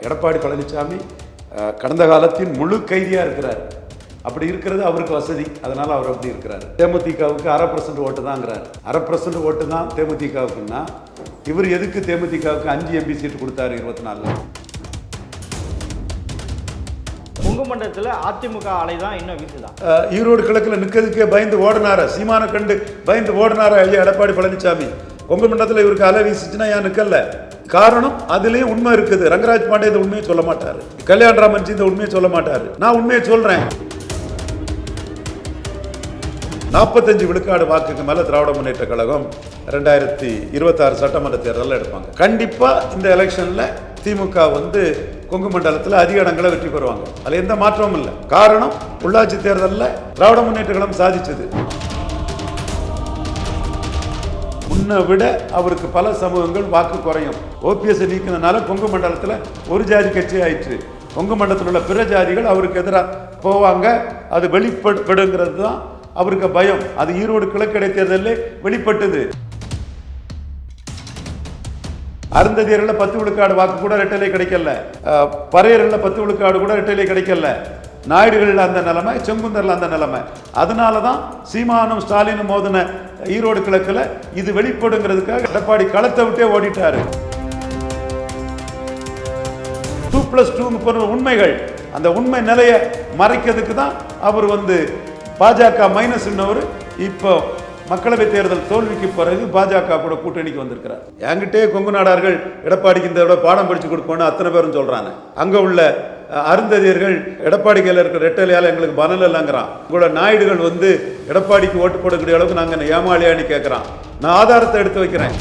எடப்பாடி பழனிசாமி கடந்த காலத்தின் முழு கைதியாக இருக்கிறார். அப்படி இருக்கிறது அவருக்கு வசதி, அதனால அவர் அப்படி இருக்கிறார். தேமுதிகவுக்கு 1/2% ஓட்டு தான்ங்கிறார். 1/2% ஓட்டு தான் தேமுதிகவுக்குன்னா இவர் எதுக்கு தேமுதிகவுக்கு 5 MP சீட்டு கொடுத்தாரு 24? கொங்கு மண்டலத்தில் அதிமுக அலை தான் இன்னும் வீசுதான். ஈரோடு கிழக்கில் நிற்கிறதுக்கே பயந்து ஓடினார, சீமான கண்டு பயந்து ஓடினார ஐயா எடப்பாடி பழனிசாமி. கொங்கு மண்டலத்தில் இவருக்கு அலை வீசிச்சுன்னா ஏன் நிற்கல? காரணம் அதுலேயும் உண்மை இருக்குது. ரங்கராஜ் பாண்டே இந்த உண்மையை சொல்ல மாட்டாரு, கல்யாணராமன்ஜி இந்த உண்மையை சொல்ல மாட்டாரு. நான் உண்மையை சொல்றேன். 45 விழுக்காடு வாக்குக்கு மேல திராவிட முன்னேற்ற கழகம் 2026 சட்டமன்ற தேர்தலில் எடுப்பாங்க. கண்டிப்பா இந்த எலெக்ஷன்ல திமுக கொங்கு மண்டலத்தில் அதிக இடங்களை வெற்றி பெறுவாங்க. அதுல எந்த மாற்றமும் இல்லை. காரணம் உள்ளாட்சி தேர்தலில் திராவிட முன்னேற்ற கழகம் சாதிச்சது. முன்ன விட அவருக்கு பல சமூகங்கள் வாக்கு குறையும். ஓபிஎஸ் நீக்கினால கொங்கு மண்டலத்தில் ஒரு ஜாதி கட்சி ஆயிற்று. கொங்கு மண்டலத்தில் உள்ள பிற ஜாதிகள் அவருக்கு எதிராக போவாங்க. அது வெளிப்படுங்கிறது தான் அவருக்கு பயம். அது ஈரோடு கிழக்கு இடைத்தேர்தலில் வெளிப்பட்டது. அருந்ததியர்கள் 10 விழுக்காடு வாக்கு கூட ரெட்டலை கிடைக்கல. பறையர்கள் 10 விழுக்காடு கூட ரெட்டலை கிடைக்கல. நாயுடுகள் அந்த நிலைமை, செங்குந்தரில் அந்த நிலைமை. அதனால தான் சீமானும் ஸ்டாலினும் மோதின ஈரோடு கிழக்குல இது வெளிப்படுங்கிறதுக்காக எடப்பாடி களத்தை விட்டே ஓடிட்டாரு. 2+2 போன்ற உண்மைகள், அந்த உண்மை நிலையை மறைக்கிறதுக்கு தான் அவர் பாஜக மைனஸ் இன்னவர் இப்போ மக்களவை தேர்தல் தோல்விக்கு பிறகு பாஜக கூட கூட்டணிக்கு வந்திருக்கிறார். என்கிட்டே கொங்கு நாடார்கள் எடப்பாடிக்கு இந்த பாடம் படிச்சு கொடுக்கணும்னு அத்தனை பேரும் சொல்றாங்க. அங்க உள்ள அருந்ததியர்கள் எடப்பாடி கையில் இருக்கிற ரெட்டலையால் எங்களுக்கு பலன் இல்லைங்கிறான். உங்களோட நாயுடுகள் எடப்பாடிக்கு ஓட்டு போடக்கூடிய அளவுக்கு நாங்கள் ஏமாளியான்னு கேட்குறான். நான் ஆதாரத்தை எடுத்து வைக்கிறேன்.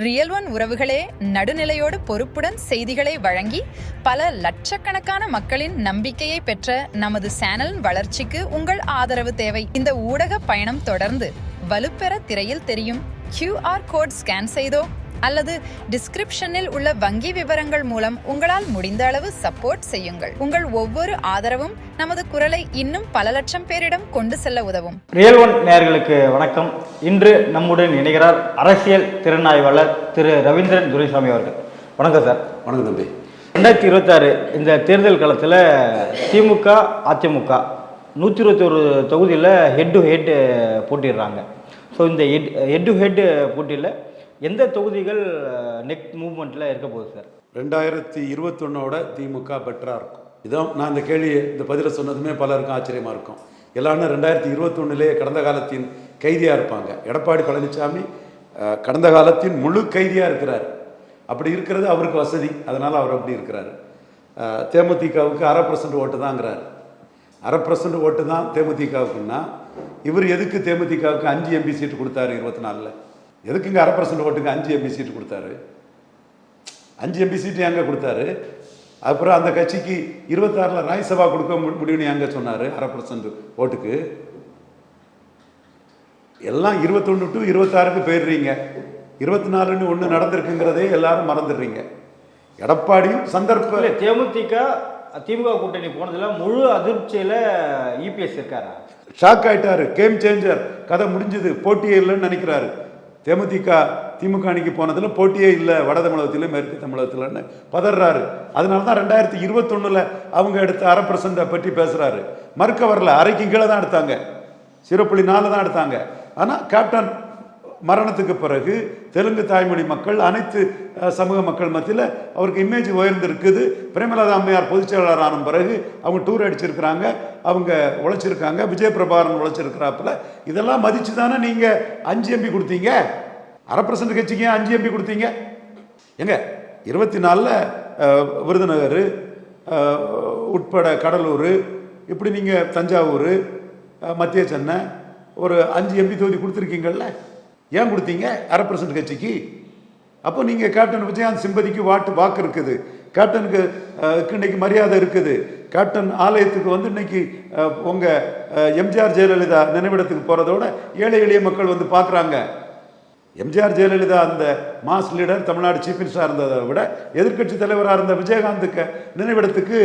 ரியல் ஒன் உறவுகளே, நடுநிலையோடு பொறுப்புடன் செய்திகளை வழங்கி பல லட்சக்கணக்கான மக்களின் நம்பிக்கையை பெற்ற நமது சேனல் வளர்ச்சிக்கு உங்கள் ஆதரவு தேவை. இந்த ஊடக பயணம் தொடர்ந்து வலுப்பெற திரையில் தெரியும் QR கோட் ஸ்கேன் செய்தோ அல்லது டிஸ்கிரிப்ஷனில் உள்ள வங்கி விவரங்கள் மூலம் உங்களால் முடிந்த அளவு சப்போர்ட் செய்யுங்கள். உங்கள் ஒவ்வொரு ஆதரவும் நமது குரலை இன்னும் பல லட்சம் பேரிடம் கொண்டு செல்ல உதவும். ரியல் ஒன் நேயர்களுக்கு வணக்கம். இன்று நம்முடன் இணைகிறார் அரசியல் திறனாய்வாளர் திரு ரவீந்திரன் துரைசாமி அவர்கள். வணக்கம் சார். வணக்கம் தம்பி. 2026 இந்த தேர்தல் காலத்தில் திமுக அதிமுக 121 தொகுதியில் ஹெட் டு ஹெட் போட்டிடுறாங்க. ஸோ இந்த ஹெட் டு ஹெட் போட்டியில் எந்த தொகுதிகள் நெக்ஸ்ட் மூவ்மெண்ட்டில் இருக்க போகுது சார்? 2021 திமுக பெட்டராக இருக்கும். இதான் நான் இந்த கேள்வியை இந்த பதிலை சொன்னதுமே பலருக்கும் ஆச்சரியமாக இருக்கும். எல்லாரும் 2021 கடந்த காலத்தின் கைதியாக இருப்பாங்க. எடப்பாடி பழனிசாமி கடந்த காலத்தின் முழு கைதியாக இருக்கிறார். அப்படி இருக்கிறது அவருக்கு வசதி, அதனால் அவர் அப்படி இருக்கிறார். தேமுதிகவுக்கு 1/2% ஓட்டு தான்ங்கிறார். 1/2% ஓட்டு தான் தேமுதிகவுக்குன்னா இவர் எதுக்கு தேமுதிகவுக்கு 5 MP சீட்டு கொடுத்தாரு 24? எதுக்குங்க 1/2% ஓட்டுக்கு 5 MP சீட்டு கொடுத்தாரு? 5 MP சீட்டு எங்க கொடுத்தாரு? அப்புறம் அந்த கட்சிக்கு 26 ராஜ்யசபா கொடுக்க முடியும்னு எங்க சொன்னாரு? 1/2% ஓட்டுக்கு எல்லாம் 21 to 26க்கு போயிடுறீங்க. 24ன்னு ஒன்று நடந்திருக்குங்கிறதே எல்லாரும் மறந்துடுறீங்க. எடப்பாடியும் சந்தர்ப்ப திமுக கூட்டணி போனதுல முழு அதிர்ச்சியில் இபிஎஸ் இருக்காரா? ஷாக் ஆயிட்டாரு. கேம் சேஞ்சர், கதை முடிஞ்சது, போட்டியே இல்லைன்னு நினைக்கிறாரு. திமுக அணிக்கு போனதுல போட்டியே இல்லை, வட தமிழகத்தில மேற்கு தமிழகத்தில்னு பதறாரு. அதனால தான் 2021 அவங்க எடுத்த 1/2% பற்றி பேசுறாரு. மறுக்க வரல, அரைக்கு கீழே தான் எடுத்தாங்க, 0.4 தான் எடுத்தாங்க. ஆனால் கேப்டன் மரணத்துக்கு பிறகு தெலுங்கு தாய்மொழி மக்கள், அனைத்து சமூக மக்கள் மத்தியில் அவருக்கு இமேஜ் உயர்ந்திருக்குது. பிரேமலதா அம்மையார் பொதுச் செயலாளர் ஆன பிறகு அவங்க டூர் அடிச்சிருக்கிறாங்க, அவங்க உழைச்சிருக்காங்க, விஜய் பிரபாகரன் உழைச்சிருக்கிறாப்புல. இதெல்லாம் மதிச்சு தானே நீங்கள் 5 MP கொடுத்தீங்க. 1/2% கட்சிக்கு 5 MP கொடுத்தீங்க. எங்க 24 விருதுநகர் உட்பட கடலூர், இப்படி நீங்கள் தஞ்சாவூர், மத்திய சென்னை ஒரு 5 MP தொகுதி கொடுத்துருக்கீங்கல்ல. ஏன் கொடுத்தீங்க 1/2% கட்சிக்கு? அப்போ நீங்கள் கேப்டன் விஜயகாந்த் சிம்பதிக்கு வாக்கு இருக்குது, கேப்டனுக்கு இன்னைக்கு மரியாதை இருக்குது. கேப்டன் ஆலயத்துக்கு இன்னைக்கு உங்கள் எம்ஜிஆர் ஜெயலலிதா நினைவிடத்துக்கு போகிறதோட ஏழை எளிய மக்கள் பார்க்குறாங்க. எம்ஜிஆர் ஜெயலலிதா அந்த மாஸ் லீடர், தமிழ்நாடு சீஃப் மினிஸ்டராக இருந்ததை விட எதிர்க்கட்சி தலைவராக இருந்த விஜயகாந்துக்கு நினைவிடத்துக்கு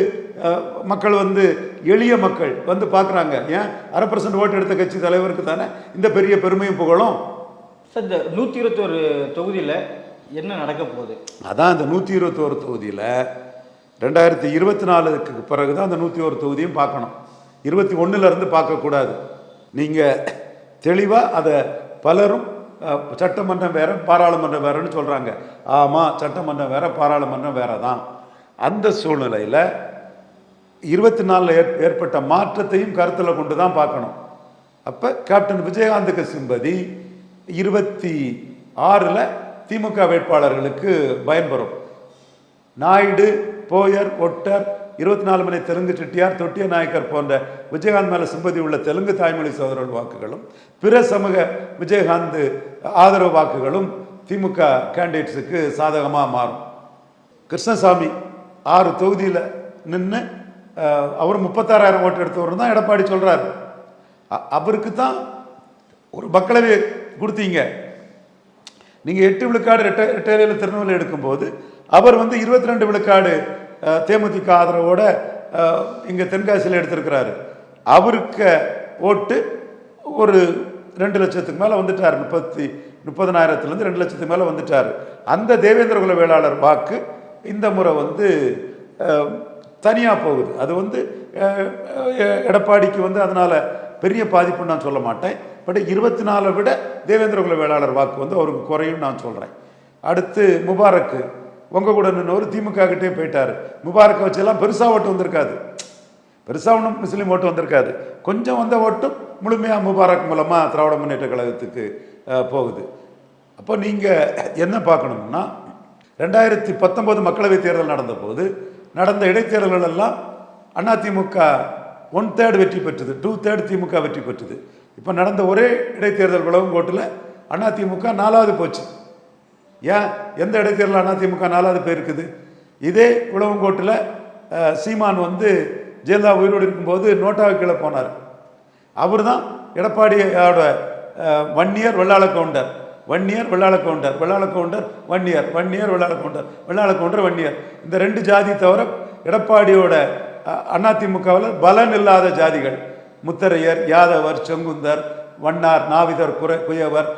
மக்கள் வந்து, எளிய மக்கள் வந்து பார்க்குறாங்க. ஏன் 1/2% ஓட்டு எடுத்த கட்சி தலைவருக்கு தானே இந்த பெரிய பெருமையும் புகழும். சார், இந்த 121 தொகுதியில் என்ன நடக்க போகுது? அதான் இந்த 121 தொகுதியில் 2024க்கு பிறகு தான் அந்த 101 தொகுதியும் பார்க்கணும். 21லேருந்து பார்க்கக்கூடாது. நீங்கள் தெளிவாக அதை பலரும் சட்டமன்றம் வேற பாராளுமன்றம் வேறன்னு சொல்கிறாங்க. ஆமாம், சட்டமன்றம் வேற பாராளுமன்றம் வேற தான். அந்த சூழ்நிலையில் 24 ஏற்பட்ட மாற்றத்தையும் கருத்தில் கொண்டு தான் பார்க்கணும். அப்போ கேப்டன் விஜயகாந்துக்கு சிம்பதி 26ல் திமுக வேட்பாளர்களுக்கு பயன்பெறும். நாயுடு, போயர், ஒட்டர், 24 மணி தெலுங்கு செட்டியார், தொட்டிய நாயக்கர் போன்ற விஜயகாந்த் மேலே சிம்பதி உள்ள தெலுங்கு தாய்மொழி சகோதரர்கள் வாக்குகளும் பிற சமூக விஜயகாந்த் ஆதரவு வாக்குகளும் திமுக கேண்டிடேட்ஸுக்கு சாதகமாக மாறும். கிருஷ்ணசாமி 6 தொகுதியில் நின்று அவர் 36,000 ஓட்டு எடுத்தவர் தான் எடப்பாடி சொல்கிறார். அவருக்கு தான் ஒரு மக்களவை கொடுத்தீங்க. நீங்கள் 8 விழுக்காடு ரெட்டையில திருநெல்வேலி எடுக்கும்போது அவர் வந்து 22 விழுக்காடு தேமுதிக ஆதரவோட இங்கே தென்காசியில் எடுத்திருக்கிறாரு. அவருக்கு ஓட்டு ஒரு 2 லட்சத்துக்கு மேலே வந்துட்டார். 30,000லேருந்து 2 லட்சத்துக்கு மேலே வந்துட்டார். அந்த தேவேந்திர குல வேளாளர் வாக்கு இந்த முறை வந்து தனியாக போகுது. அது வந்து எடப்பாடிக்கு வந்து அதனால் பெரிய பாதிப்புன்னு நான் சொல்ல மாட்டேன். பட் 24 விட தேவேந்திர குல வேளாளர் வாக்கு வந்து அவருக்கு குறையும் நான் சொல்கிறேன். அடுத்து முபாரக்கு உங்கள் கூட நின்று திமுக கிட்டே போயிட்டார். முபாரக்கை வச்செல்லாம் பெருசாக ஓட்டு வந்திருக்காது, பெருசாக ஒன்றும் முஸ்லீம் ஓட்டு வந்திருக்காது. கொஞ்சம் வந்த ஓட்டும் முழுமையாக முபாரக் மூலமாக திராவிட முன்னேற்ற கழகத்துக்கு போகுது. அப்போ நீங்கள் என்ன பார்க்கணும்னா, 2019 மக்களவைத் தேர்தல் நடந்த போது நடந்த இடைத்தேர்தல்கள் எல்லாம் அதிமுக 1/3 வெற்றி பெற்றது, 2/3 திமுக வெற்றி பெற்றது. இப்போ நடந்த ஒரே இடைத்தேர்தல் விளவங்கோட்டில் அதிமுக 4வது போச்சு. ஏன் எந்த இடைத்தேர்தல் அதிமுக 4வது போயிருக்குது? இதே விளவங்கோட்டில் சீமான் வந்து ஜெயலலிதா உயிரோடு இருக்கும்போது நோட்டாவை கீழே போனார். அவர் தான் எடப்பாடியோட 1 year Vellala Gounder, 1 year Vellala Gounder, Vellala Gounder 1 year, 1 year Vellala Gounder, Vellala Gounder 1 year. இந்த 2 ஜாதி தவிர எடப்பாடியோட அதிமுகவில் பலன் இல்லாத ஜாதிகள் முத்தரையர், யாதவர், செங்குந்தர், வண்ணார், நாவிதர், குயவர்,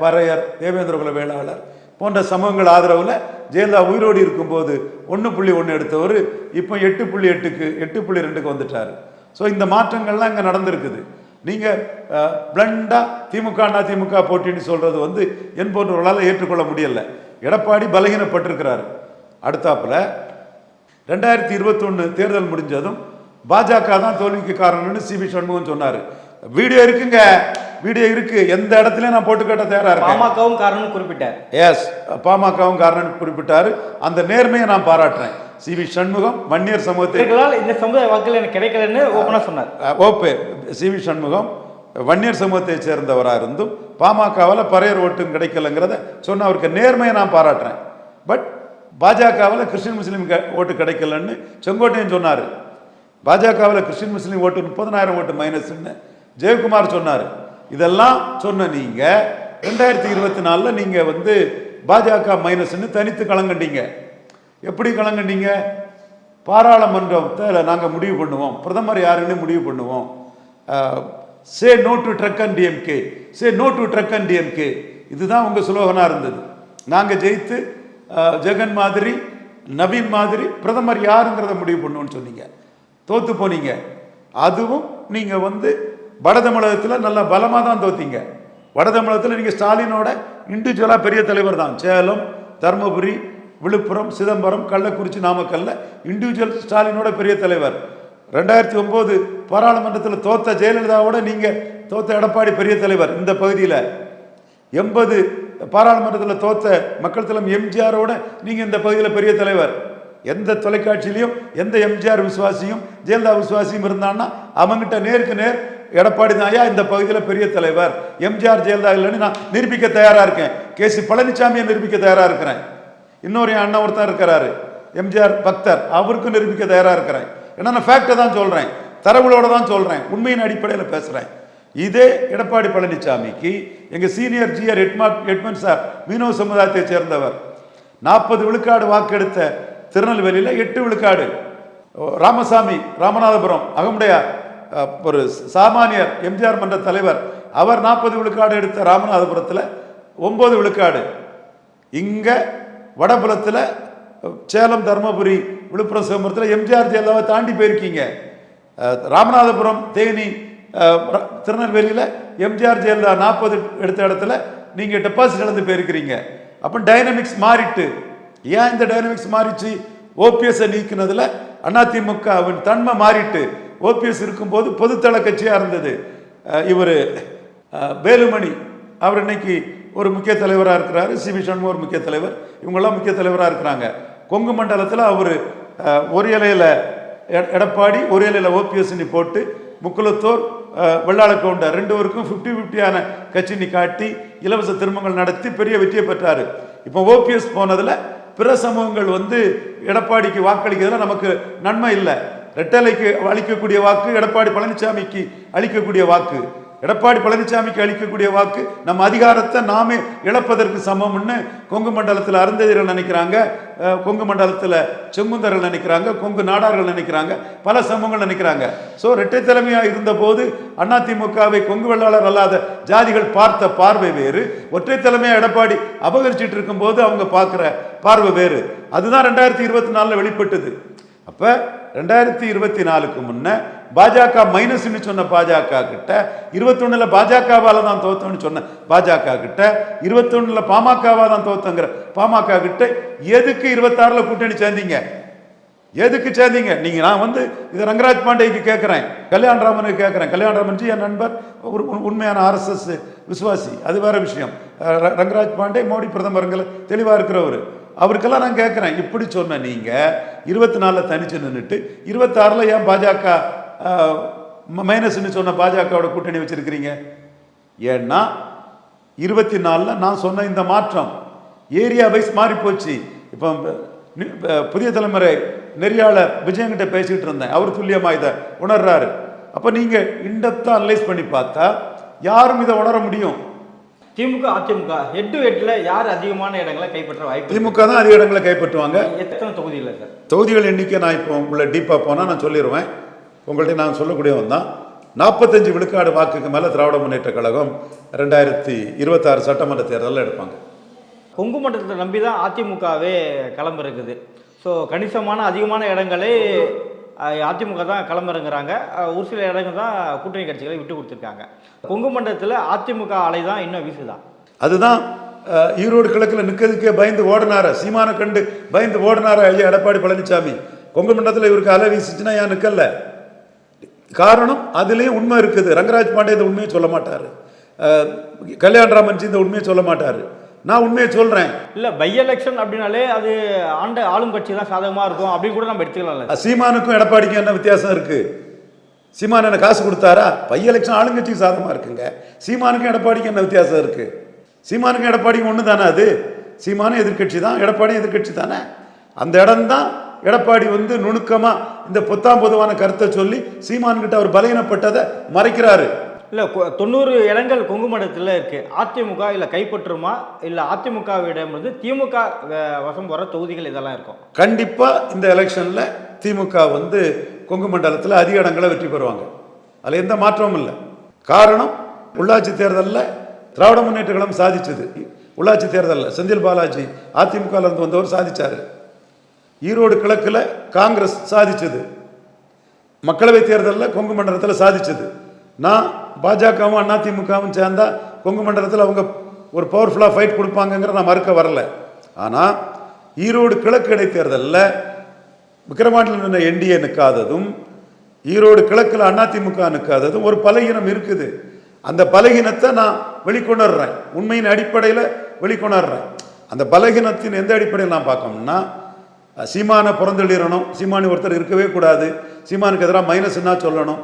பறையர், தேவேந்திர குல வேளாளர் போன்ற சமூகங்கள் ஆதரவில் ஜெயலலிதா உயிரோடு இருக்கும்போது 1.1 எடுத்தவர் இப்போ 8.8க்கு 8.2க்கு வந்துட்டார். ஸோ இந்த மாற்றங்கள்லாம் இங்கே நடந்திருக்குது. நீங்கள் பிளண்டாக திமுக அதிமுக போட்டின்னு சொல்கிறது வந்து என் போன்றவர்களால் ஏற்றுக்கொள்ள முடியலை. எடப்பாடி பலகீனப்பட்டிருக்கிறார். அடுத்தாப்பில் 2021 தேர்தல் முடிஞ்சதும் பாஜக தான் தோல்விக்கு காரணம்னு சிவி சண்முகம் சொன்னார். வீடியோ இருக்குங்க, வீடியோ இருக்கு. எந்த இடத்துலயும் நான் போட்டு கட்ட தயாரா இருக்கேன். பாமகவும் காரணம் குறிப்பிட்டார். எஸ், பாமகவும் காரணம் குறிப்பிட்டாரு. அந்த நேர்மையை நான் பாராட்டுறேன். சிவி சண்முகம் வன்னியர் சமூகத்தை இந்த சமுதாய வாக்குகள் எனக்கு கிடைக்கலன்னு ஓப்பனா சொன்னார். ஓப்பே சிவி சண்முகம் வன்னியர் சமூகத்தை சேர்ந்தவராக இருந்தும் பாமகவில் பறையர் ஓட்டும் கிடைக்கலங்கிறத சொன்ன அவருக்கு நேர்மையை நான் பாராட்டுறேன். பட் பாஜகவில் கிறிஸ்டின் முஸ்லீம் ஓட்டு கிடைக்கலன்னு செங்கோட்டையன் சொன்னார். பாஜகவில் கிறிஸ்டின் முஸ்லீம் ஓட்டு 30,000 ஓட்டு மைனஸ்ன்னு ஜெயக்குமார் சொன்னார். இதெல்லாம் சொன்ன நீங்கள் 2024 நீங்கள் வந்து பாஜக மைனஸ்ன்னு தனித்து கலங்கண்டீங்க. எப்படி கலங்கண்டீங்க? பாராளுமன்றத்தில் நாங்கள் முடிவு பண்ணுவோம், பிரதமர் யாருன்னு முடிவு பண்ணுவோம். Say no to drug and DMK, say no to drug and DMK, இதுதான் உங்கள் சுலோகனாக இருந்தது. நாங்கள் ஜெயித்து ஜெகன் மாதிரி நவீன் மாதிரி பிரதமர் யாருங்கிறத முடிவு பண்ணுவோன்னு சொன்னீங்க. தோத்து போனீங்க. அதுவும் நீங்கள் வந்து வட தமிழகத்தில் நல்ல பலமாக தான் தோத்தீங்க. வட தமிழகத்தில் நீங்கள் ஸ்டாலினோட இண்டிவிஜுவலாக பெரிய தலைவர் தான். சேலம், தருமபுரி, விழுப்புரம், சிதம்பரம், கள்ளக்குறிச்சி, நாமக்கல்ல இண்டிவிஜுவல் ஸ்டாலினோட பெரிய தலைவர். 2009 பாராளுமன்றத்தில் தோத்த ஜெயலலிதாவோட நீங்கள் தோத்த எடப்பாடி பெரிய தலைவர். இந்த பகுதியில் 80 பாராளுமன்றத்தில் தோத்த மக்கள் தலைவர் எம்ஜிஆரோட நீங்கள் இந்த பகுதியில் பெரிய தலைவர். எந்த தொலைக்காட்சியிலையும் எந்த எம்ஜிஆர் விசுவாசியும் ஜெயலலிதா விசுவாசியும் இருந்தான்னா அவங்ககிட்ட நேருக்கு நேர் எடப்பாடி தாயா இந்த பகுதியில் பெரிய தலைவர், எம்ஜிஆர் ஜெயலலிதா இல்லைன்னு நான் நிரூபிக்க தயாராக இருக்கேன். கேசி பழனிசாமியை நிரூபிக்க தயாராக இருக்கிறேன். இன்னொரு என் அண்ணன் ஒருத்தர் இருக்கிறாரு எம்ஜிஆர் பக்தர், அவருக்கும் நிரூபிக்க தயாராக இருக்கிறேன். ஏன்னா நான் ஃபேக்டை தான் சொல்கிறேன், தரவுகளோட தான் சொல்கிறேன், உண்மையின் அடிப்படையில் பேசுகிறேன். இதே எடப்பாடி பழனிசாமிக்கு எங்கள் சீனியர் ஜிஆர் எட்மன் சார் மீனவ சமுதாயத்தை சேர்ந்தவர் 40 விழுக்காடு வாக்கெடுத்த திருநெல்வேலியில் 8 விழுக்காடு. ராமசாமி ராமநாதபுரம் அகமுடையார் ஒரு சாமானியர் எம்ஜிஆர் மன்ற தலைவர், அவர் 40 விழுக்காடு எடுத்த ராமநாதபுரத்தில் 9 விழுக்காடு. இங்கே வடபுலத்தில் சேலம், தருமபுரி, விழுப்புரம், சிதம்பரத்தில் எம்ஜிஆர் ஜெயலலிதாவை தாண்டி போயிருக்கீங்க. ராமநாதபுரம், தேனி, திருநெல்வேலியில் எம்ஜிஆர் ஜெயலலிதா 40 எடுத்த இடத்துல நீங்கள் டெபாசிட் இழந்து போயிருக்கிறீங்க. அப்போ டைனமிக்ஸ் மாறிட்டு. ஏன் இந்த டைனமிக்ஸ் மாறிச்சு? ஓபிஎஸ்ஸை நீக்கினதுல அதிமுகவின் தன்மை மாறிட்டு. ஓபிஎஸ் இருக்கும்போது பொதுத்தள கட்சியாக இருந்தது. இவர் வேலுமணி அவர் இன்னைக்கு ஒரு முக்கிய தலைவராக இருக்கிறாரு. சிவி சண்முகம் ஒரு முக்கிய தலைவர். இவங்கெல்லாம் முக்கிய தலைவராக இருக்கிறாங்க. கொங்கு மண்டலத்தில் அவர் ஒரு இலையில் எடப்பாடி, ஒரு இலையில் ஓபிஎஸ் போட்டு முக்குலத்தோர், வெள்ளாள கவுண்டர் 2 பேருக்கும் 50-50 கட்சி காட்டி இலவச திருமணங்கள் நடத்தி பெரிய வெற்றியை பெற்றார். இப்போ ஓபிஎஸ் போனதில் பிற சமூகங்கள் எடப்பாடிக்கு வாக்களிக்கிறதுல நமக்கு நன்மை இல்லை. ரெட்டலைக்கு அளிக்கக்கூடிய வாக்கு எடப்பாடி பழனிசாமிக்கு அளிக்கக்கூடிய வாக்கு, எடப்பாடி பழனிசாமிக்கு அளிக்கக்கூடிய வாக்கு நம்ம அதிகாரத்தை நாமே இழப்பதற்கு சமம்னு கொங்கு மண்டலத்தில் அருந்ததியர்கள் நினைக்கிறாங்க, கொங்கு மண்டலத்தில் செங்குந்தர்கள் நினைக்கிறாங்க, கொங்கு நாடார்கள் நினைக்கிறாங்க, பல சமூகங்கள் நினைக்கிறாங்க. ஸோ இரட்டை தலைமையாக இருந்தபோது அதிமுகவை கொங்கு வெள்ளாளர் அல்லாத ஜாதிகள் பார்த்த பார்வை வேறு, ஒற்றை தலைமையாக எடப்பாடி அபகரிச்சிட்டு இருக்கும்போது அவங்க பார்க்குற பார்வை வேறு. அதுதான் 2024 வெளிப்பட்டது. அப்போ 2024க்கு முன்ன பாஜக மைனஸ்ன்னு சொன்ன பாஜக கிட்ட 21ல் பாஜகவால தான் தோத்தோன்னு சொன்ன பாஜக கிட்ட 21ல் பாமகவா தான் தோத்தங்கிற பாமக கிட்ட எதுக்கு 26ல் கூட்டணி சேர்ந்தீங்க? எதுக்கு சேர்ந்தீங்க நீங்க? நான் இதை ரங்கராஜ் பாண்டேக்கு கேட்கிறேன், கல்யாணராமனுக்கு கேட்கிறேன். கல்யாணராமன்ஜி என் நண்பர், ஒரு உண்மையான RSS விசுவாசி, அது வேற விஷயம். ரங்கராஜ் பாண்டே மோடி பிரதமருங்களை தெளிவா இருக்கிறவர். அவருக்கெல்லாம் நான் கேட்கிறேன், இப்படி சொன்ன நீங்க 24ல் தனிச்சு நின்றுட்டு 26ல் ஏன் பாஜக மைனஸ்ன்னு சொன்ன பாஜகவோட கூட்டணி வச்சிருக்கிறீங்க? ஏன்னா 24ல் நான் சொன்ன இந்த மாற்றம் ஏரியா வைஸ் மாறி போச்சு. இப்போ புதிய தலைமுறை நெறியாளர் விஜயங்கிட்ட பேசிட்டு இருந்தேன், அவர் துல்லியமா இதை உணர்றாரு. அப்ப நீங்க இன்டெப்தா அனலைஸ் பண்ணி பார்த்தா யாரும் இதை உணர முடியும். திமுக அதிமுக ஹெட் டு ஹெட்ல யார் அதிகமான இடங்களை கைப்பற்ற வாய்ப்பு? திமுக தான் அதிக இடங்களை கைப்பற்றுவாங்க. எத்தனை தொகுதியில் சார்? தொகுதிகள் எண்ணிக்கை நான் இப்போ உள்ள டீப்பாக போனால் நான் சொல்லிடுவேன். உங்கள்கிட்ட நான் சொல்லக்கூடியவன் தான். 45 விழுக்காடு வாக்குக்கு மேலே திராவிட முன்னேற்ற கழகம் 2026 சட்டமன்ற தேர்தலில் எடுப்பாங்க. கொங்கு மண்டலத்தை நம்பி தான் அதிமுகவே களமிறக்குது. ஸோ கணிசமான அதிகமான இடங்களே அதிமுக தான் களமிறங்குறாங்க. ஒரு சில இடங்கள் தான் கூட்டணி கட்சிகளை விட்டு கொடுத்துருக்காங்க. கொங்கு மண்டலத்தில் அதிமுக அலை தான் இன்னும் வீசுதான். அதுதான் ஈரோடு கிழக்கில் நிற்கிறதுக்கே பயந்து ஓடினார, சீமான கண்டு பயந்து ஓடினார ஐயா எடப்பாடி பழனிசாமி. கொங்கு மண்டலத்தில் இவருக்கு அலை வீசிச்சுன்னா ஏன் நிற்கல? காரணம் அதுலேயும் உண்மை இருக்குது. ரங்கராஜ் பாண்டே இந்த உண்மையை சொல்ல மாட்டார், கல்யாணராமன்ஜி இந்த உண்மையை சொல்ல மாட்டார். நான் உண்மையை சொல்றேன். இல்ல பை எலெக்ஷன் அப்படின்னாலே அது ஆளும் கட்சி தான் சாதகமா இருக்கும் அப்படின்னு கூட நம்ம எடுத்துக்கலாம். சீமானுக்கும் எடப்பாடிக்கும் என்ன வித்தியாசம் இருக்கு? சீமான் என்ன காசு கொடுத்தாரா? பை எலெக்ஷன் ஆளுங்கட்சிக்கு சாதகமா இருக்குங்க. சீமானுக்கும் எடப்பாடிக்கும் என்ன வித்தியாசம் இருக்கு? சீமானுக்கும் எடப்பாடிக்கும் ஒன்று தானே. அது சீமானும் எதிர்கட்சி தான், எடப்பாடியும் எதிர்கட்சி தானே. அந்த இடம் தான் எடப்பாடி நுணுக்கமா இந்த பொதுவான கருத்தை சொல்லி சீமான் கிட்ட அவர் பலகீனப்பட்டதை மறைக்கிறாரு. இல்லை 90 இடங்கள் கொங்கு மண்டலத்தில் இருக்கு. அதிமுக இல்லை கைப்பற்றுமா, இல்லை அதிமுகவிடம் திமுக வசம் வர தொகுதிகள் இதெல்லாம் இருக்கும். கண்டிப்பா இந்த எலெக்ஷன்ல திமுக கொங்கு மண்டலத்தில் அதிக இடங்களை வெற்றி பெறுவாங்க. அதில் எந்த மாற்றமும் இல்லை. காரணம், உள்ளாட்சி தேர்தலில் திராவிட முன்னேற்ற கழகம் சாதிச்சது. உள்ளாட்சி தேர்தலில் செந்தில் பாலாஜி அதிமுக இருந்து வந்தவர் சாதிச்சாரு. ஈரோடு கிழக்கில் காங்கிரஸ் சாதிச்சது. மக்களவை தேர்தலில் கொங்கு மண்டலத்தில் சாதிச்சது. நான் பாஜகவும் அதிமுகவும் சேர்ந்தா கொங்கு மண்டலத்தில் அவங்க ஒரு பவர்ஃபுல்லாக ஃபைட் கொடுப்பாங்கங்கிற நான் மறுக்க வரல. ஆனால் ஈரோடு கிழக்கு இடைத்தேர்தலில் விக்கிரவாண்டியில் நின்ற என்டிஏ நிற்காததும், ஈரோடு கிழக்கில் அதிமுக நிற்காததும் ஒரு பலகீனம் இருக்குது. அந்த பலகீனத்தை நான் வெளிக்கொணர்றேன், உண்மையின் அடிப்படையில் வெளிக்கொணர்றேன். அந்த பலகீனத்தின் எந்த அடிப்படையில் நான் பார்க்கணும்னா, சீமானை புறந்தள்ளிடணும், சீமானி ஒருத்தர் இருக்கவே கூடாது, சீமானுக்கு எதிராக மைனஸ்ன்னா சொல்லணும்,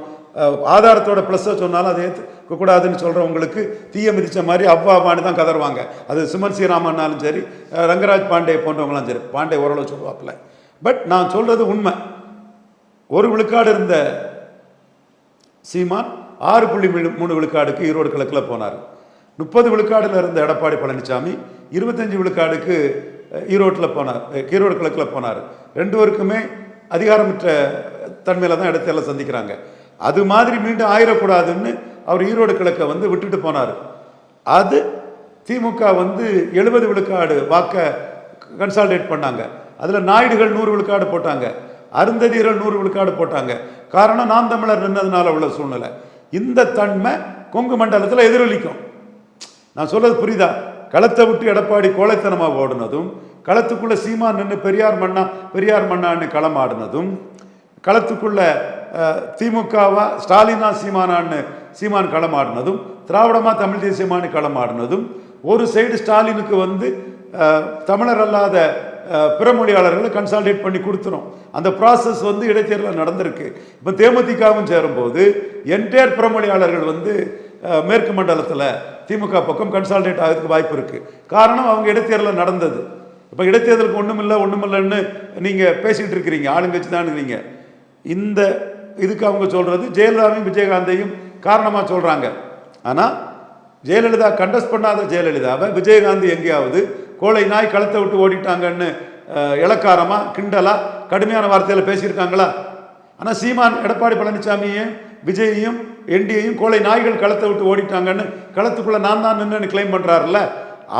ஆதாரத்தோட ப்ளஸ்ஸை சொன்னாலும் அதை ஏற்றுக்கூடாதுன்னு சொல்கிறவங்களுக்கு தீய மிதித்த மாதிரி அவ்வாபான்னு தான் கதறுவாங்க. அது சுமன் ஸ்ரீராமன்னாலும் சரி, ரங்கராஜ் பாண்டே போன்றவங்களாம் சரி. பாண்டே ஓரளவு சொல்லுவாப்பில். பட் நான் சொல்கிறது உண்மை. ஒரு விழுக்காடு இருந்த சீமான் 6.3 விழுக்காடுக்கு ஈரோடு கிழக்கில் போனார். 30 விழுக்காடுல இருந்த எடப்பாடி பழனிசாமி 25 விழுக்காடுக்கு ஈரோடு கிழக்கில் போனார். ரெண்டு பேருக்குமே அதிகாரமற்ற தன்மையில தான் இடத்துல சந்திக்கிறாங்க. அது மாதிரி மீண்டும் ஆயிடக்கூடாதுன்னு அவர் ஈரோடு கிழக்கை வந்து விட்டுட்டு போனார். அது திமுக வந்து 70 விழுக்காடு வாக்க கன்சால்டேட் பண்ணாங்க. அதில் நாயுடுகள் 100 விழுக்காடு போட்டாங்க, அருந்ததியர்கள் 100 விழுக்காடு போட்டாங்க. காரணம் நாம் தமிழர் நின்றதுனால உள்ள சூழ்நிலை. இந்த தன்மை கொங்கு மண்டலத்தில் எதிரொலிக்கும். நான் சொல்றது புரியுதா? களத்தை விட்டு எடப்பாடி கோழைத்தனமாக ஓடுனதும், களத்துக்குள்ள சீமான் நின்று பெரியார் மண்ணான்னு களம் ஆடினதும், களத்துக்குள்ள திமுகவா ஸ்டாலினா சீமான் களம் ஆடினதும், திராவிடமா தமிழ் தேசியமான களம் ஆடினதும், ஒரு சைடு ஸ்டாலினுக்கு வந்து தமிழர் அல்லாத பிற மொழியாளர்களை கன்சால்டேட் பண்ணி கொடுத்துரும். அந்த ப்ராசஸ் வந்து இடைத்தேர்தல் நடந்திருக்கு. இப்போ தேமுதிகவும் சேரும்போது என்டையர் பிற மொழியாளர்கள் வந்து மேற்கு மண்டலத்தில் திமுக பக்கம் கன்சால்டேட் ஆகிறதுக்கு வாய்ப்பு இருக்கு. காரணம் அவங்க இடைத்தேர்தல் நடந்தது. இப்போ இடைத்தேர்தலுக்கு ஒண்ணுமில்லைன்னு நீங்க பேசிட்டு இருக்கிறீங்க, ஆளுங்கட்சி தான் இருக்கிறீங்க. இந்த இதுக்கு அவங்க சொல்றது ஜெயலலிதாவையும் விஜயகாந்தையும் காரணமா சொல்றாங்க. ஆனா ஜெயலலிதா கண்டஸ்ட் பண்ணாத ஜெயலலிதாவை விஜயகாந்த் எங்கேயாவது கோழை நாய் களத்தை விட்டு ஓடிட்டாங்கன்னு இலக்காரமா கிண்டலா கடுமையான வார்த்தையில பேசியிருக்காங்களா? ஆனா சீமான் எடப்பாடி பழனிசாமியையும் விஜயையும் என்டியையும் கோழை நாய்கள் களத்தை விட்டு ஓடிட்டாங்கன்னு களத்துக்குள்ள நான் தான் நின்று கிளைம் பண்றாருல்ல.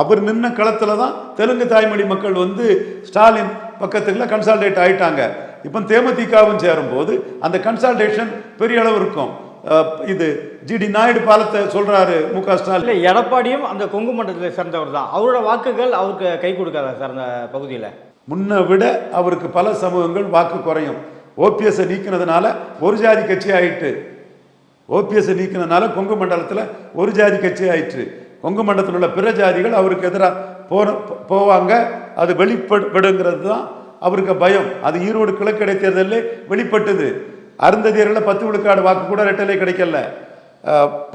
அவர் நின்ன களத்துல தான் தெலுங்கு தாய்மொழி மக்கள் வந்து ஸ்டாலின் பக்கத்துல கன்சால்டேட் ஆயிட்டாங்க. இப்போ தேமுதிகவும் சேரும்போது அந்த கன்சால்டேஷன் பெரிய அளவு இருக்கும். இது ஜிடி நாயுடு பாலத்தை சொல்றாரு முக ஸ்டாலின். எடப்பாடியும் அந்த கொங்கு மண்டலத்தில் சேர்ந்தவர் தான். அவரோட வாக்குகள் அவருக்கு கை கொடுக்காதா சார் அந்த பகுதியில்? முன்ன விட அவருக்கு பல சமூகங்கள் வாக்கு குறையும். ஓபிஎஸ் நீக்கினதுனால ஒரு ஜாதி கட்சி ஆயிட்டு, ஓபிஎஸ் நீக்கினதுனால கொங்கு மண்டலத்தில் ஒரு ஜாதி கட்சி ஆயிற்று. கொங்கு மண்டலத்தில் உள்ள பிற ஜாதிகள் அவருக்கு எதிராக போவாங்க. அது வெளிப்படுங்கிறது தான் அவருக்கு பயம். அது ஈரோடு கிழக்கு இடைத்தேர்தலே வெளிப்பட்டது. அருந்ததியர்களில் 10 விழுக்காடு வாக்கு கூட ரெட்டலை கிடைக்கல,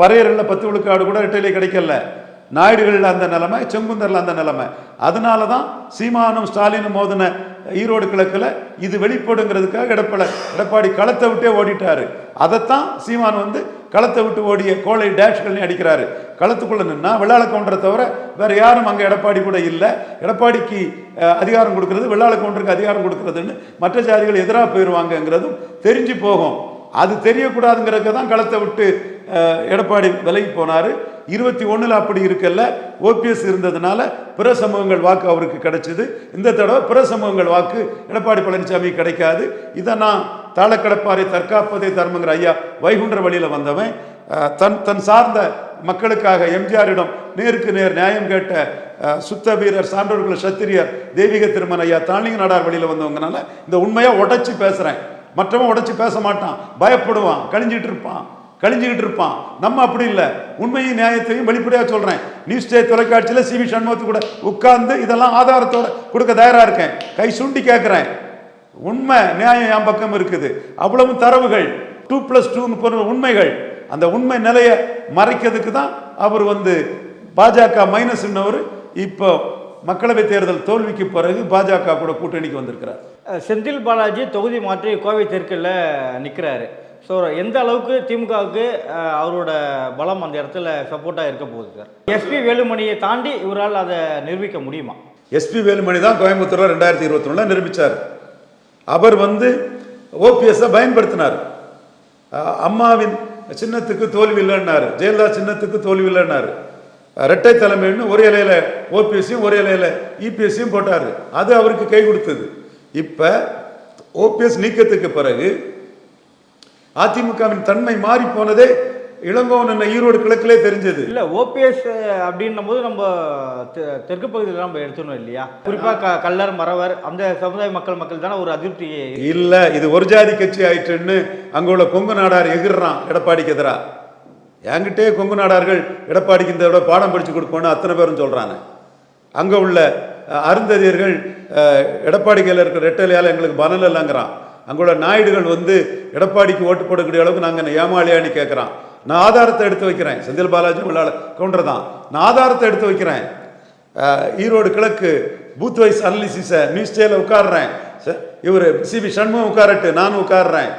பறையர்களில் 10 விழுக்காடு கூட ரெட்டலை கிடைக்கல, நாயுடுகளில் அந்த நிலைமை, செங்குந்தரில் அந்த நிலைமை. அதனால தான் சீமானும் ஸ்டாலினும் மோதின ஈரோடு கிழக்கில் இது வெளிப்படுங்கிறதுக்காக எடப்பாடி களத்தை விட்டே ஓடிட்டாரு. அதைத்தான் சீமான் வந்து களத்தை விட்டு ஓடிய கோழை டேஷ்கள்னு அடிக்கிறாரு. களத்துக்குள்ள நின்னா வெள்ளாள கவுண்டரை தவிர வேற யாரும் அங்கே எடப்பாடி கூட இல்லை. எடப்பாடிக்கு அதிகாரம் கொடுக்கறது, வெள்ளாள கவுண்டருக்கு அதிகாரம் கொடுக்கறதுன்னு மற்ற ஜாதிகள் எதிராக போயிடுவாங்கங்கிறதும் தெரிஞ்சு போகும். அது தெரியக்கூடாதுங்கிறதுக்கு தான் களத்தை விட்டு எடப்பாடி விலகி போனாரு. 21 அப்படி இருக்கல, ஓபிஎஸ் இருந்ததுனால பிற சமூகங்கள் வாக்கு அவருக்கு கிடைச்சது. இந்த தடவை பிற சமூகங்கள் வாக்கு எடப்பாடி பழனிசாமி கிடைக்காது. இதை நான் தாளக்கடப்பாரை தற்காப்பதே தர்மங்கிற ஐயா வைகுண்ட வழியில வந்தவன், தன் சார்ந்த மக்களுக்காக எம்ஜிஆரிடம் நேருக்கு நேர் நியாயம் கேட்ட சுத்த வீரர், சான்றோர்கள், சத்திரியர், தெய்வீக திருமண ஐயா தாளிங்க நாடார் வழியில வந்தவங்கனால இந்த உண்மையை உடைச்சு பேசுறேன். மற்றவன் உடைச்சு பேச மாட்டான், பயப்படுவான், கழிஞ்சுக்கிட்டு இருப்பான். நம்ம அப்படி இல்லை, உண்மையும் நியாயத்தையும் வெளிப்படையா சொல்றேன். நியூஸ் டே தொலைக்காட்சியில் சிவி சண்முகத்து கூட உட்கார்ந்து இதெல்லாம் ஆதாரத்தோட கொடுக்க தயாரா இருக்கேன். கை சுண்டி கேட்கிறேன். உண்மை நியாயம் என் பக்கம் இருக்குது. அவ்வளவு தரவுகள் 2+2 போன்ற உண்மைகள். அந்த உண்மை நிலையை மறைக்கிறதுக்கு தான் அவர் வந்து பாஜக மைனஸ் இன்னொரு இப்போ மக்களவை தேர்தல் தோல்விக்கு பிறகு பாஜக கூட கூட்டணிக்கு வந்திருக்கிறார். செந்தில் பாலாஜி தொகுதி மாற்றி கோவை தெற்கில் நிற்கிறாரு. ஸோ எந்த அளவுக்கு திமுகவுக்கு அவரோட பலம் அந்த இடத்துல சப்போர்ட்டாக இருக்க போகுது சார்? எஸ்பி வேலுமணியை தாண்டி இவரால் அதை நிரூபிக்க முடியுமா? எஸ்பி வேலுமணி தான் கோயம்புத்தூர்ல 2021 நிரூபிச்சார். அவர் வந்து ஓபிஎஸ் பயன்படுத்தினார். அம்மாவின் சின்னத்துக்கு தோல்வி இல்லைன்னாரு, ஜெயலலிதா சின்னத்துக்கு தோல்வி இல்லைன்னாரு. இரட்டை தலைமைன்னு ஒரு இலையில ஓபிஎஸ்ஸையும் ஒரு இலையில இபிஎஸ்ஸையும் போட்டாரு. அது அவருக்கு கை கொடுத்தது. இப்ப ஓபிஎஸ் நீக்கத்துக்கு பிறகு அதிமுகவின் தன்மை மாறி போனதே இளங்கோவன் ஈரோடு கிழக்கிலே தெரிஞ்சது. இல்ல ஓபிஎஸ் அப்படின்னும் போது நம்ம தெற்கு பகுதியில் நம்ம எடுத்துணும் இல்லையா? குறிப்பா கல்லர், மறவர் அந்த சமுதாய மக்கள் தானே ஒரு அதிருப்தி. இல்ல, இது ஒரு ஜாதி கட்சி ஆயிட்டுன்னு அங்க உள்ள கொங்கு நாடார் எகிர்றான் எடப்பாடிக்கு எதிரா. என்கிட்டே கொங்கு நாடார்கள் எடப்பாடிக்கு இந்த விட பாடம் படிச்சு கொடுப்போன்னு அத்தனை பேரும் சொல்றாங்க. அங்க உள்ள அருந்ததியர்கள் எடப்பாடி கையில் இருக்கிற ரெட்டலையால எங்களுக்கு பலன் இல்லைங்கிறான். அங்குள்ள நாயுடுகள் வந்து எடப்பாடிக்கு ஓட்டு போடக்கூடிய அளவுக்கு நாங்கள் ஏமாளியான்னு கேட்குறான். நான் ஆதாரத்தை எடுத்து வைக்கிறேன். செந்தில் பாலாஜி உள்ளால கவுண்டர் தான். நான் ஆதாரத்தை எடுத்து வைக்கிறேன். ஈரோடு கிழக்கு பூத் வைஸ் அனாலிசிஸை நியூஸ் டேல உட்காடுறேன். இவர் சிவி சண்முகம் உட்காரட்டு, நானும் உட்காடுறேன்.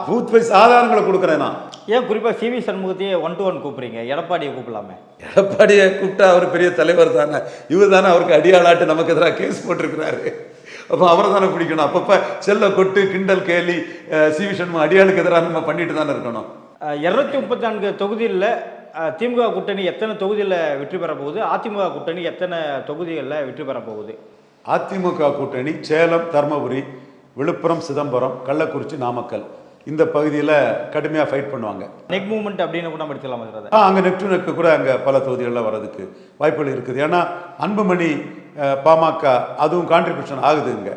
பூத் வைஸ் ஆதாரங்களை கொடுக்குறேன் நான். ஏன் குறிப்பாக சிவி சண்முகத்தையே 1-to-1 கூப்பிடுறீங்க, எடப்பாடியை கூப்பிடலாமே? எடப்பாடியை கூப்பிட்டா அவர் பெரிய தலைவர் தானே, இவர் தானே அவருக்கு அடியாளாட்டு நமக்கு எதிராக கேஸ் போட்டிருக்கிறாரு. அப்போ அவரை தானே பிடிக்கணும். அப்பப்போ செல்ல கொட்டு கிண்டல் கேலி சிவி சண்முகம் அடியாளுக்கு எதிராக நம்ம பண்ணிட்டு தானே இருக்கணும். 234 தொகுதியில் திமுக கூட்டணி எத்தனை தொகுதியில் வெற்றி பெற போகுது? அதிமுக கூட்டணி எத்தனை தொகுதிகளில் வெற்றி பெற போகுது? அதிமுக கூட்டணி சேலம், தருமபுரி, விழுப்புரம், சிதம்பரம், கள்ளக்குறிச்சி, நாமக்கல் இந்த பகுதியில் கடுமையாக ஃபைட் பண்ணுவாங்க. நெக் மூவ்மெண்ட் அப்படின்னு கூட நம்ம எடுத்துக்கலாமா சார்? அங்கே நெக் டு நெக்கு கூட அங்கே பல தொகுதிகளில் வர்றதுக்கு வாய்ப்புகள் இருக்குது. ஏன்னா அன்புமணி பாமக அதுவும் கான்ட்ரிபியூஷன் ஆகுது. இங்கே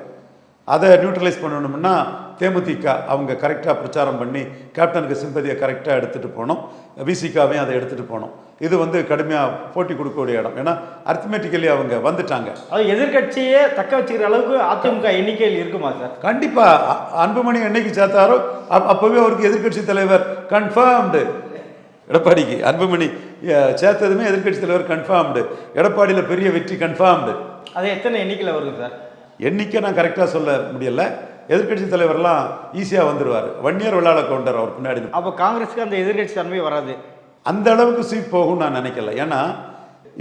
அதை நியூட்ரலைஸ் பண்ணணும்னா தேமுதிக அவங்க கரெக்டாக பிரச்சாரம் பண்ணி கேப்டனுக்கு சிம்பதியை கரெக்டாக எடுத்துகிட்டு போகணும். விசிகாவையும் அதை எடுத்துகிட்டு போகணும். இது வந்து கடுமையாக போட்டி கொடுக்கக்கூடிய இடம். ஏன்னா அர்த்தமேட்டிக்கலி அவங்க வந்துட்டாங்க. அது எதிர்கட்சியே தக்க வச்சுக்கிற அளவுக்கு அதிமுக எண்ணிக்கையில் இருக்குமா சார்? கண்டிப்பாக. அன்புமணி என்னைக்கு சேர்த்தாரோ அப்போவே அவருக்கு எதிர்கட்சி தலைவர் கன்ஃபார்ம்டு. எடப்பாடிக்கு அன்புமணி சேர்த்ததுமே எதிர்கட்சி தலைவர் கன்ஃபார்ம்டு. எடப்பாடியில் பெரிய வெற்றி கன்ஃபார்ம்டு. அது எத்தனை எண்ணிக்கையில் வருது சார்? எண்ணிக்கை நான் கரெக்டாக சொல்ல முடியல. எதிர்கட்சி தலைவர்லாம் ஈஸியாக வந்துடுவார். வன்னியர் விழால கவுண்டர் அவர் பின்னாடி. அப்போ காங்கிரஸுக்கு அந்த எதிர்கட்சி தன்மை வராது. அந்த அளவுக்கு சீட் போகும்னு நான் நினைக்கல. ஏன்னா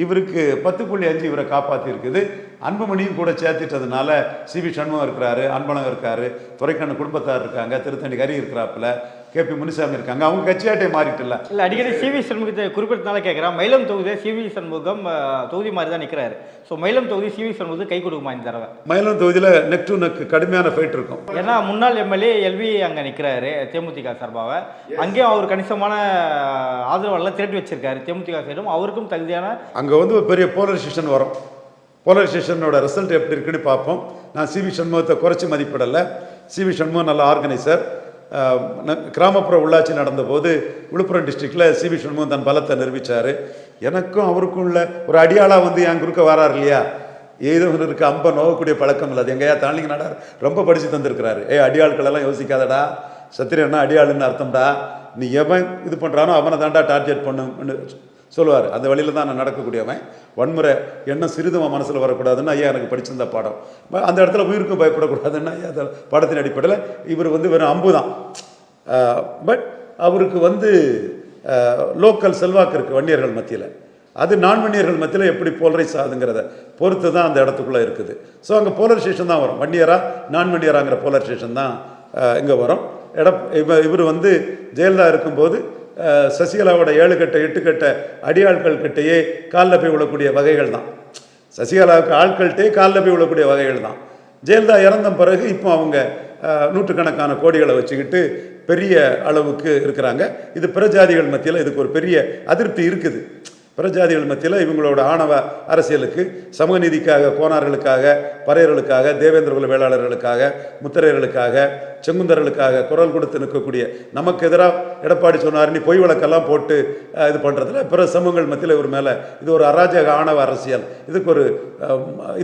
இவருக்கு 10.5 இவரை காப்பாற்றி இருக்குது. அன்புமணியும் கூட சேர்த்துட்டதுனால சிவி சண்முகம் இருக்கிறாரு, அன்பழகன் இருக்காரு, துரைக்கண்ணு குடும்பத்தார் இருக்காங்க, திருத்தணி கரி இருக்கிறாப்புல, KP முனிசாமி இருக்காங்க. அவங்க கட்சியாட்டே மாறிட்டுல. இல்லை, அடிக்கடி சிவி சண்முகத்தை குறிப்பிட்டனால கேட்குறேன். மயிலம் தொகுதியை சிவி சண்முகம் தொகுதி மாதிரி தான் நிற்கிறாரு. ஸோ மயிலம் தொகுதி சிவி சண்முகத்தை கை கொடுக்குமா இந்த தடவை? மயிலம் தொகுதியில் நெக் டு நெக் கடுமையான ஃபைட் இருக்கும். ஏன்னா முன்னாள் எம்எல்ஏ LV அங்கே நிற்கிறாரு தேமுதிக சார்பாக. அங்கேயும் அவர் கணிசமான ஆதரவாளர்லாம் திரட்டி வச்சிருக்காரு தேமுதிக சைடும். அவருக்கும் தகுதியான அங்கே வந்து ஒரு பெரிய போலரைசேஷன் வரும். போலரைசேஷனோட ரிசல்ட் எப்படி இருக்குன்னு பார்ப்போம். நான் சிவி சண்முகத்தை குறைச்சி மதிப்பிடலை. சிவி சண்முகம் நல்ல ஆர்கனைசர். கிராமப்புற உள்ளாட்சி நடந்தபோது விழுப்புரம் டிஸ்ட்ரிக்டில் சிவி சண்முகம் தன் பலத்தை நிரூபித்தார். எனக்கும் அவருக்கும் உள்ள ஒரு அடியாளாக வந்து என் குறுக்க வராரு இல்லையா, ஏதோ இருக்கு அம்ப நோவக்கூடிய பழக்கம் இல்லை. அது எங்கேயா தாண்டிங்க நாடார் ரொம்ப படித்து தந்திருக்கிறாரு. அடியாட்களெல்லாம் யோசிக்காதடா, சத்திரியன்னா அடியாளுன்னு அர்த்தம்டா, நீ எவன் இது பண்ணுறானோ அவனை தாண்டா டார்கெட் பண்ணுன்னு சொல்லுவார். அந்த வழியில் தான் நான் நடக்கக்கூடியவன். வன்முறை எண்ணம் சிறிதுவன் மனசில் வரக்கூடாதுன்னு ஐயா எனக்கு படிச்சிருந்த பாடம். அந்த இடத்துல உயிருக்கும் பயப்படக்கூடாதுன்னு ஐயா அந்த பாடத்தின் அடிப்படையில் இவர் வந்து வெறும் அம்பு தான். பட் அவருக்கு வந்து லோக்கல் செல்வாக்கு இருக்குது வன்னியர்கள் மத்தியில். அது நான் வன்னியர்கள் மத்தியில் எப்படி போலரைஸ் ஆகுதுங்கிறத பொறுத்து தான் அந்த இடத்துக்குள்ளே இருக்குது. ஸோ அங்கே போலரைசேஷன் தான் வரும். வன்னியரா நான் வன்னியராங்கிற போலரைசேஷன் தான் இங்கே வரும். இவர் வந்து ஜெயலலிதா இருக்கும்போது சசிகலாவோட 7 கட்ட 8 கட்ட அடியாட்கள் கிட்டையே காலில் போய் விழக்கூடிய வகைகள் தான். சசிகலாவுக்கு ஆட்கள்கிட்டே காலில் போய் விழக்கூடிய வகைகள் தான். ஜெயலலிதா இறந்த பிறகு இப்போ அவங்க நூற்றுக்கணக்கான கோடிகளை வச்சுக்கிட்டு பெரிய அளவுக்கு இருக்கிறாங்க. இது பிறஜாதிகள் மத்தியில் இதுக்கு ஒரு பெரிய அதிருப்தி இருக்குது. பிறஜாதிகள் மத்தியில் இவங்களோட ஆணவ அரசியலுக்கு, சமூக நீதிக்காக, கோனார்களுக்காக, பறையர்களுக்காக, தேவேந்திர குல வேளாளர்களுக்காக, முத்திரையர்களுக்காக, செங்குந்தர்களுக்காக குரல் கொடுத்து நிற்கக்கூடிய நமக்கு எதிராக எடப்பாடி சொன்னார் நீ பொய் வழக்கெல்லாம் போட்டு இது பண்ணுறதுல பிற சமூகங்கள் மத்தியில் ஒரு மேலே இது ஒரு அராஜக ஆணவ அரசியல்,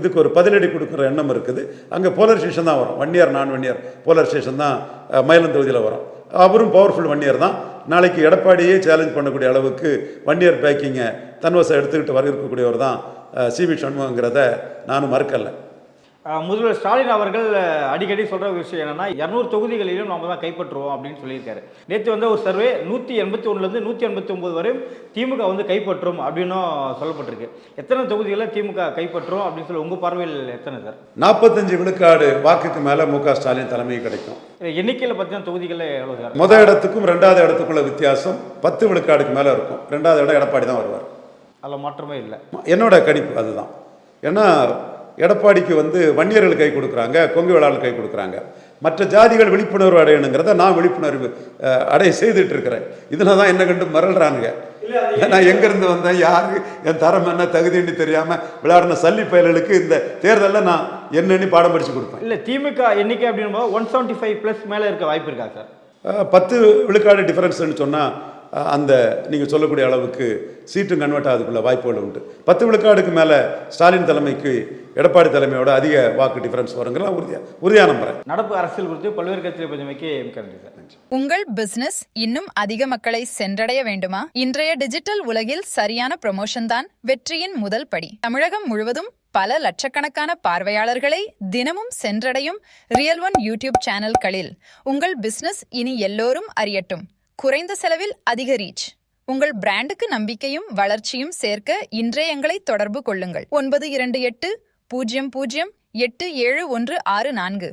இதுக்கு ஒரு பதிலடி கொடுக்குற எண்ணம் இருக்குது. அங்கே போலரைசேஷன் தான் வரும். வன்னியர் நான் வன்னியர் போலரைசேஷன் தான் மயிலம் தொகுதியில் வரும். அவரும் பவர்ஃபுல் வன்னியர் தான். நாளைக்கு எடப்பாடியே சேலஞ்ச் பண்ணக்கூடிய அளவுக்கு வன்னியர் பேக்கிங்கை தன்வசம் எடுத்துக்கிட்டு வர இருக்கக்கூடியவர் தான் சிவி சண்முகங்கிறத நானும் மறுக்கலை. முதல்வர் ஸ்டாலின் அவர்கள் அடிக்கடி சொல்கிற விஷயம் என்னென்னா 200 தொகுதிகளிலும் நம்ம தான் கைப்பற்றுவோம் அப்படின்னு சொல்லியிருக்காரு. நேற்று வந்து ஒரு சர்வே 181லேருந்து 189 வரையும் திமுக வந்து கைப்பற்றும் அப்படின்னும் சொல்லப்பட்டிருக்கு. எத்தனை தொகுதிகளில் திமுக கைப்பற்றும் அப்படின்னு சொல்லி உங்கள் பார்வையில் எத்தனை சார்? 45 விழுக்காடு வாக்குக்கு மேலே மு.க. ஸ்டாலின் தலைமை கிடைக்கும். எண்ணிக்கையில் பார்த்தீங்கன்னா தொகுதிகளில் எவ்வளோ சார்? முதல் இடத்துக்கும் 2வது இடத்துக்குள்ள வித்தியாசம் 10 விழுக்காடுக்கு மேலே இருக்கும். 2வது இடம் எடப்பாடி தான் வருவார். அதில் மாற்றமே இல்லை. என்னோட கணிப்பு அதுதான். ஏன்னா எடப்பாடிக்கு வந்து வன்னியர்கள் கை கொடுக்குறாங்க, கொங்கு வேளாளர்கள் கை கொடுக்குறாங்க. மற்ற ஜாதிகள் விழிப்புணர்வு அடையணுங்கிறத நான் விழிப்புணர்வு அடைய செய்துட்டு இருக்கிறேன். இதில் தான் என்ன கண்டு மறல்றானுங்க. நான் எங்கேருந்து வந்தேன், யாரு என் தரம் என்ன தகுதின்னு தெரியாமல் விளையாடின சல்லி பயல்களுக்கு இந்த தேர்தலில் நான் என்னென்னு பாடம் படித்து கொடுப்பேன். இல்லை, திமுக எண்ணிக்கை அப்படின்னு 175+ மேலே இருக்க வாய்ப்பு இருக்கா சார்? 10 விழுக்காடு டிஃபரன்ஸ்ன்னு சொன்னால் அந்த நீங்கள் சொல்லக்கூடிய அளவுக்கு சீட்டும் கன்வெர்ட் ஆகிறதுக்குள்ள வாய்ப்புகள் உண்டு. 10 விழுக்காடுக்கு மேலே ஸ்டாலின் தலைமைக்கு எடப்பாடி தலைமையோட அதிக வாக்கு டிஃபரன்ஸ் வருங்கிற உறுதியாக நம்புறேன். நடப்பு அரசியல் குறித்து பல்வேறு கட்சிகளை பற்றி நன்றி சார். உங்கள் பிசினஸ் இன்னும் அதிக மக்களை சென்றடைய வேண்டுமா? இன்றைய டிஜிட்டல் உலகில் சரியான ப்ரமோஷன் தான் வெற்றியின் முதல் படி. தமிழகம் முழுவதும் பல லட்சக்கணக்கான பார்வையாளர்களை தினமும் சென்றடையும் ரியல் ஒன் யூடியூப் சேனல்களில் உங்கள் பிசினஸ் இனி எல்லோரும் அறியட்டும். குறைந்த செலவில் அதிக ரீச். உங்கள் பிராண்டுக்கு நம்பிக்கையும் வளர்ச்சியும் சேர்க்க இன்றே எங்களை தொடர்பு கொள்ளுங்கள். 928 00 87 164